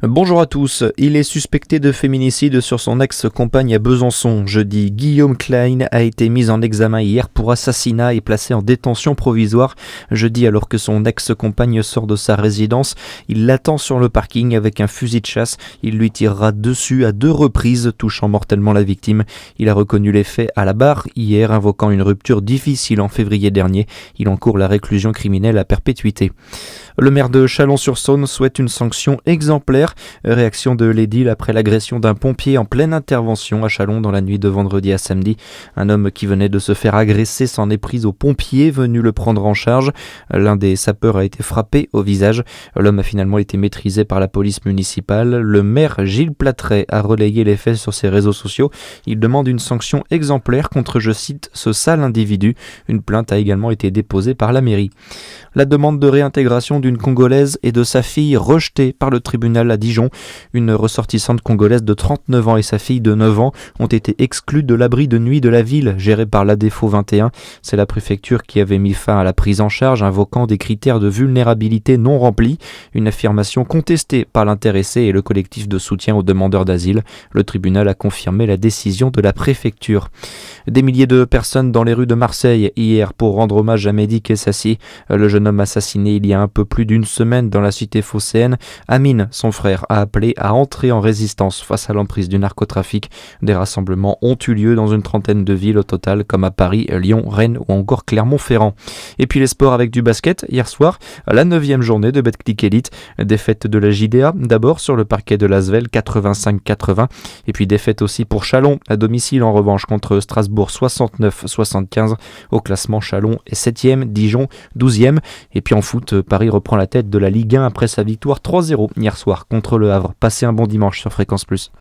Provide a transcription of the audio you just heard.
Bonjour à tous. Il est suspecté de féminicide sur son ex-compagne à Besançon. Jeudi, Guillaume Klein a été mis en examen hier pour assassinat et placé en détention provisoire. Jeudi, alors que son ex-compagne sort de sa résidence, il l'attend sur le parking avec un fusil de chasse. Il lui tirera dessus à 2 reprises, touchant mortellement la victime. Il a reconnu les faits à la barre hier, invoquant une rupture difficile en février dernier. Il encourt la réclusion criminelle à perpétuité. Le maire de Chalon-sur-Saône souhaite une sanction exemplaire. Réaction de l'édile après l'agression d'un pompier en pleine intervention à Chalon dans la nuit de vendredi à samedi. Un homme qui venait de se faire agresser s'en est pris au pompier venu le prendre en charge. L'un des sapeurs a été frappé au visage. L'homme a finalement été maîtrisé par la police municipale. Le maire Gilles Platret a relayé les faits sur ses réseaux sociaux. Il demande une sanction exemplaire contre, je cite, ce sale individu. Une plainte a également été déposée par la mairie. La demande de réintégration d'une Congolaise et de sa fille rejetée par le tribunal à Dijon. Une ressortissante congolaise de 39 ans et sa fille de 9 ans ont été exclues de l'abri de nuit de la ville, géré par l'ADEFO 21. C'est la préfecture qui avait mis fin à la prise en charge, invoquant des critères de vulnérabilité non remplis. Une affirmation contestée par l'intéressé et le collectif de soutien aux demandeurs d'asile. Le tribunal a confirmé la décision de la préfecture. Des milliers de personnes dans les rues de Marseille hier pour rendre hommage à Mehdi Kessassi, le jeune homme assassiné il y a un peu plus d'une semaine dans la cité phocéenne. Amine, son frère, a appelé à entrer en résistance face à l'emprise du narcotrafic. Des rassemblements ont eu lieu dans une trentaine de villes au total, comme à Paris, Lyon, Rennes ou encore Clermont-Ferrand. Et puis les sports avec du basket, hier soir, la 9e journée de Betclic Elite. Défaite de la JDA, d'abord sur le parquet de l'Asvel, 85-80. Et puis défaite aussi pour Chalon, à domicile en revanche contre Strasbourg, 69-75. Au classement, Chalon est 7e, Dijon 12e. Et puis en foot, Paris reprend la tête de la Ligue 1 après sa victoire 3-0 hier soir contre Le Havre. Passez un bon dimanche sur Fréquence Plus.